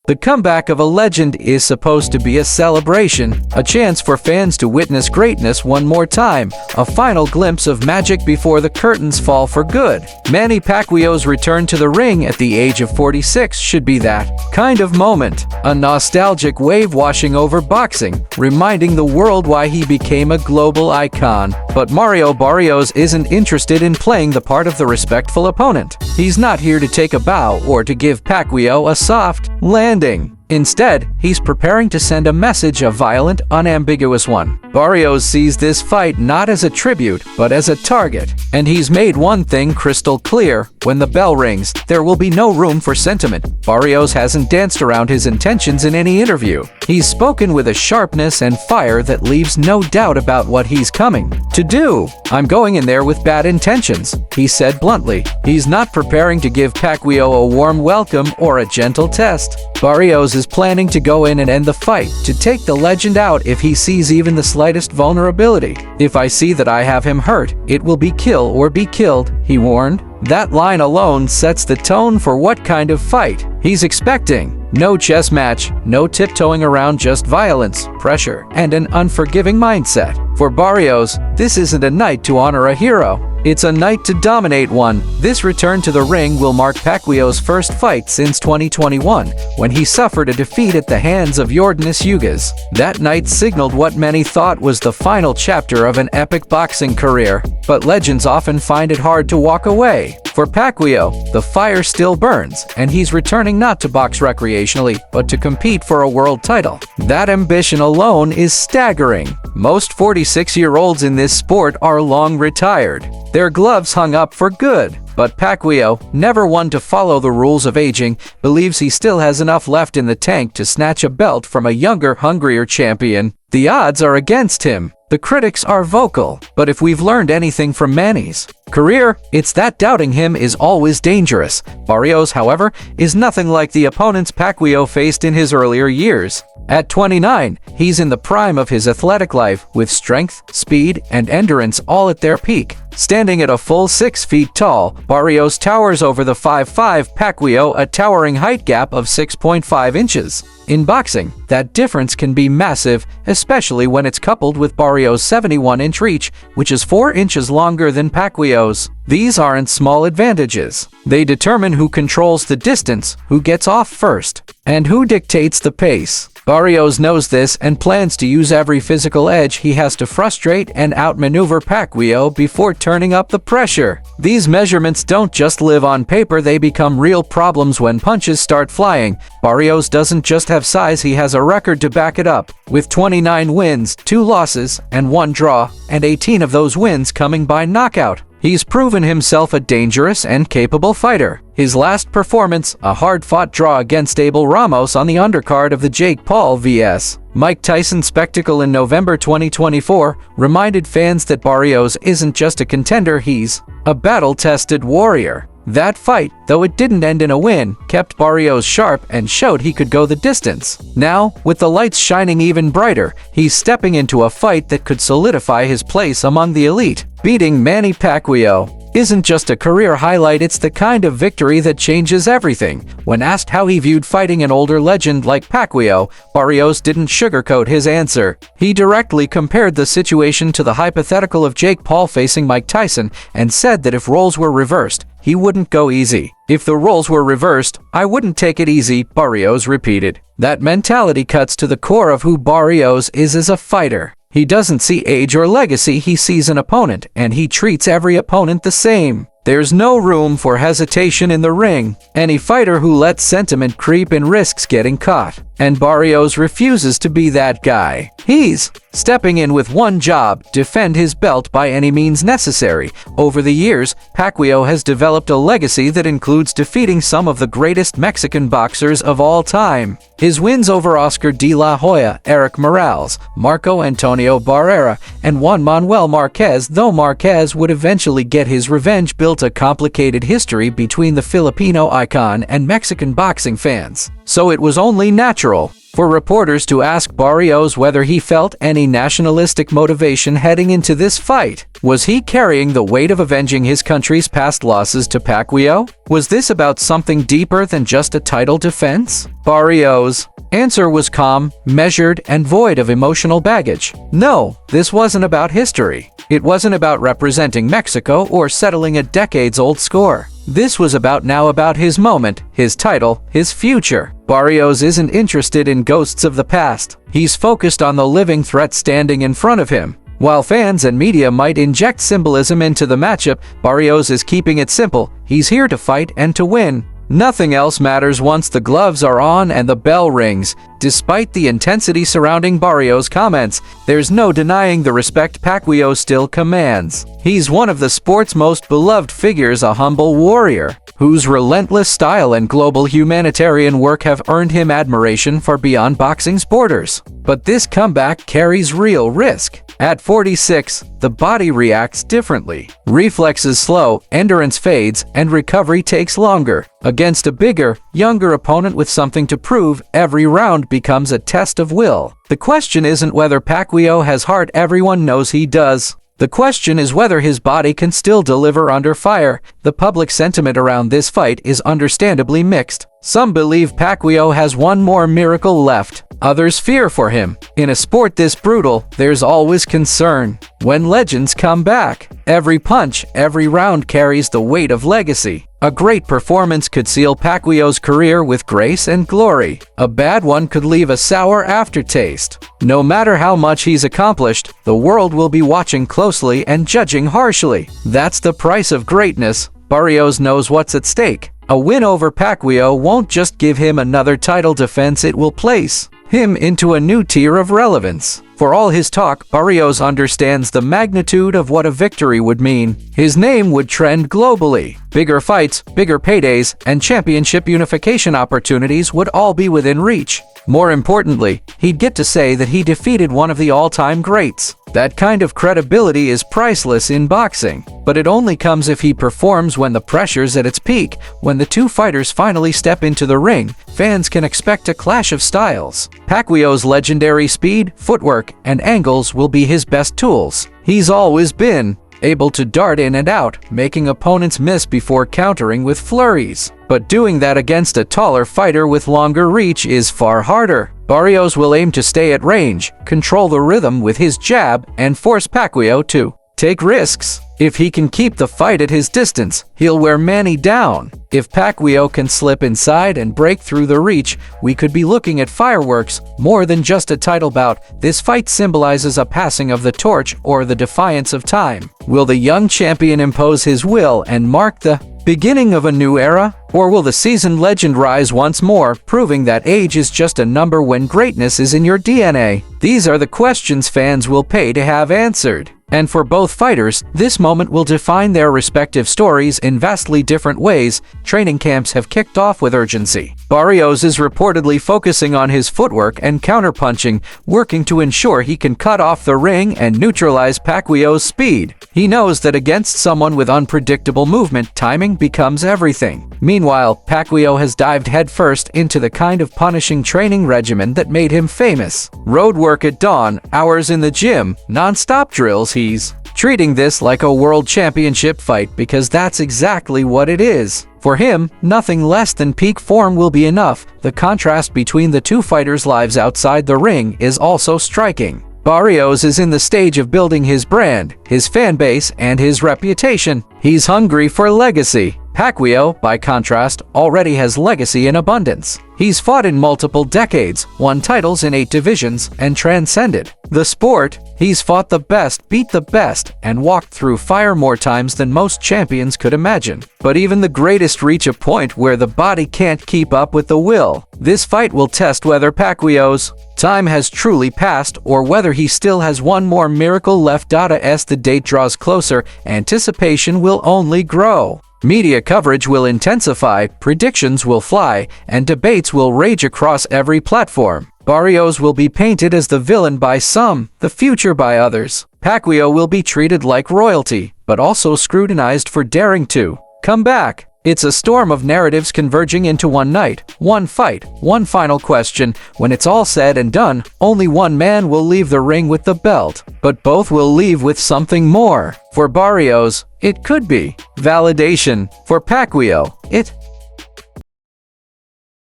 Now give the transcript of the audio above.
The comeback of a legend is supposed to be a celebration, a chance for fans to witness greatness one more time, a final glimpse of magic before the curtains fall for good. Manny Pacquiao's return to the ring at the age of 46 should be that kind of moment, a nostalgic wave washing over boxing, reminding the world why he became a global icon. But Mario Barrios isn't interested in playing the part of the respectful opponent. He's not here to take a bow or to give Pacquiao a soft landing. Instead, he's preparing to send a message, a violent, unambiguous one. Barrios sees this fight not as a tribute, but as a target. And he's made one thing crystal clear: when the bell rings, there will be no room for sentiment. Barrios hasn't danced around his intentions in any interview. He's spoken with a sharpness and fire that leaves no doubt about what he's coming to do. "I'm going in there with bad intentions," he said bluntly. He's not preparing to give Pacquiao a warm welcome or a gentle test. Barrios is planning to go in and end the fight, to take the legend out if he sees even the slightest vulnerability. "If I see that I have him hurt, it will be kill or be killed," he warned. That line alone sets the tone for what kind of fight he's expecting. No chess match, no tiptoeing around, just violence, pressure, and an unforgiving mindset. For Barrios, this isn't a night to honor a hero. It's a night to dominate one. This return to the ring will mark Pacquiao's first fight since 2021, when he suffered a defeat at the hands of Yordenis Ugas. That night signaled what many thought was the final chapter of an epic boxing career. But legends often find it hard to walk away. For Pacquiao, the fire still burns, and he's returning not to box recreationally, but to compete for a world title. That ambition alone is staggering. Most 46-year-olds in this sport are long retired, their gloves hung up for good. But Pacquiao, never one to follow the rules of aging, believes he still has enough left in the tank to snatch a belt from a younger, hungrier champion. The odds are against him. The critics are vocal, but if we've learned anything from Manny's career, it's that doubting him is always dangerous. Barrios, however, is nothing like the opponents Pacquiao faced in his earlier years. At 29, he's in the prime of his athletic life, with strength, speed, and endurance all at their peak. Standing at a full 6 feet tall, Barrios towers over the 5'5" Pacquiao, a towering height gap of 6.5 inches. In boxing, that difference can be massive, especially when it's coupled with Barrios' 71-inch reach, which is 4 inches longer than Pacquiao's. These aren't small advantages. They determine who controls the distance, who gets off first, and who dictates the pace. Barrios knows this and plans to use every physical edge he has to frustrate and outmaneuver Pacquiao before turning up the pressure. These measurements don't just live on paper, they become real problems when punches start flying. Barrios doesn't just have size, he has a record to back it up. With 29 wins, 2 losses, and 1 draw, and 18 of those wins coming by knockout. He's proven himself a dangerous and capable fighter. His last performance, a hard-fought draw against Abel Ramos on the undercard of the Jake Paul vs. Mike Tyson spectacle in November 2024, reminded fans that Barrios isn't just a contender, he's a battle-tested warrior. That fight, though it didn't end in a win, kept Barrios sharp and showed he could go the distance. Now, with the lights shining even brighter, he's stepping into a fight that could solidify his place among the elite. Beating Manny Pacquiao isn't just a career highlight, it's the kind of victory that changes everything. When asked how he viewed fighting an older legend like Pacquiao, Barrios didn't sugarcoat his answer. He directly compared the situation to the hypothetical of Jake Paul facing Mike Tyson and said that if roles were reversed, he wouldn't go easy. "If the roles were reversed, I wouldn't take it easy," Barrios repeated. That mentality cuts to the core of who Barrios is as a fighter. He doesn't see age or legacy, he sees an opponent, and he treats every opponent the same. There's no room for hesitation in the ring. Any fighter who lets sentiment creep in risks getting caught. And Barrios refuses to be that guy. He's stepping in with one job: defend his belt by any means necessary. Over the years, Pacquiao has developed a legacy that includes defeating some of the greatest Mexican boxers of all time. His wins over Oscar de la Hoya, Eric Morales, Marco Antonio Barrera, and Juan Manuel Marquez, though Marquez would eventually get his revenge, built a complicated history between the Filipino icon and Mexican boxing fans. So it was only natural for reporters to ask Barrios whether he felt any nationalistic motivation heading into this fight. Was he carrying the weight of avenging his country's past losses to Pacquiao? Was this about something deeper than just a title defense? Barrios' answer was calm, measured, and void of emotional baggage. No, this wasn't about history. It wasn't about representing Mexico or settling a decades-old score. This was about his moment, his title, his future. Barrios isn't interested in ghosts of the past. He's focused on the living threat standing in front of him. While fans and media might inject symbolism into the matchup, Barrios is keeping it simple. He's here to fight and to win. Nothing else matters once the gloves are on and the bell rings. Despite the intensity surrounding Barrios' comments, there's no denying the respect Pacquiao still commands. He's one of the sport's most beloved figures, a humble warrior, whose relentless style and global humanitarian work have earned him admiration far beyond boxing's borders. But this comeback carries real risk. At 46, the body reacts differently. Reflexes slow, endurance fades, and recovery takes longer. Against a bigger, younger opponent with something to prove, every round becomes a test of will. The question isn't whether Pacquiao has heart, everyone knows he does. The question is whether his body can still deliver under fire. The public sentiment around this fight is understandably mixed. Some believe Pacquiao has one more miracle left. Others fear for him. In a sport this brutal, there's always concern. When legends come back, every punch, every round carries the weight of legacy. A great performance could seal Pacquiao's career with grace and glory. A bad one could leave a sour aftertaste. No matter how much he's accomplished, the world will be watching closely and judging harshly. That's the price of greatness. Barrios knows what's at stake. A win over Pacquiao won't just give him another title defense, it will place him into a new tier of relevance. For all his talk, Barrios understands the magnitude of what a victory would mean. His name would trend globally. Bigger fights, bigger paydays, and championship unification opportunities would all be within reach. More importantly, he'd get to say that he defeated one of the all-time greats. That kind of credibility is priceless in boxing, but it only comes if he performs when the pressure's at its peak. When the two fighters finally step into the ring, fans can expect a clash of styles. Pacquiao's legendary speed, footwork, and angles will be his best tools. He's always been able to dart in and out, making opponents miss before countering with flurries. But doing that against a taller fighter with longer reach is far harder. Barrios will aim to stay at range, control the rhythm with his jab, and force Pacquiao to take risks. If he can keep the fight at his distance, he'll wear Manny down. If Pacquiao can slip inside and break through the reach, we could be looking at fireworks. More than just a title bout, this fight symbolizes a passing of the torch or the defiance of time. Will the young champion impose his will and mark the beginning of a new era? Or will the seasoned legend rise once more, proving that age is just a number when greatness is in your DNA? These are the questions fans will pay to have answered. And for both fighters, this moment will define their respective stories in vastly different ways. Training camps have kicked off with urgency. Barrios is reportedly focusing on his footwork and counterpunching, working to ensure he can cut off the ring and neutralize Pacquiao's speed. He knows that against someone with unpredictable movement, timing becomes everything. Meanwhile, Pacquiao has dived headfirst into the kind of punishing training regimen that made him famous. Road work at dawn, hours in the gym, non-stop drills. He's treating this like a world championship fight because that's exactly what it is. For him, nothing less than peak form will be enough. The contrast between the two fighters' lives outside the ring is also striking. Barrios is in the stage of building his brand, his fan base, and his reputation. He's hungry for legacy. Pacquiao, by contrast, already has legacy in abundance. He's fought in multiple decades, won titles in 8 divisions, and transcended the sport. He's fought the best, beat the best, and walked through fire more times than most champions could imagine. But even the greatest reach a point where the body can't keep up with the will. This fight will test whether Pacquiao's time has truly passed or whether he still has one more miracle left. As the date draws closer, anticipation will only grow. Media coverage will intensify, predictions will fly, and debates will rage across every platform. Barrios will be painted as the villain by some, the future by others. Pacquiao will be treated like royalty, but also scrutinized for daring to come back. It's a storm of narratives converging into one night, one fight, one final question. When it's all said and done, only one man will leave the ring with the belt, but both will leave with something more. For Barrios, it could be validation. For Pacquiao, it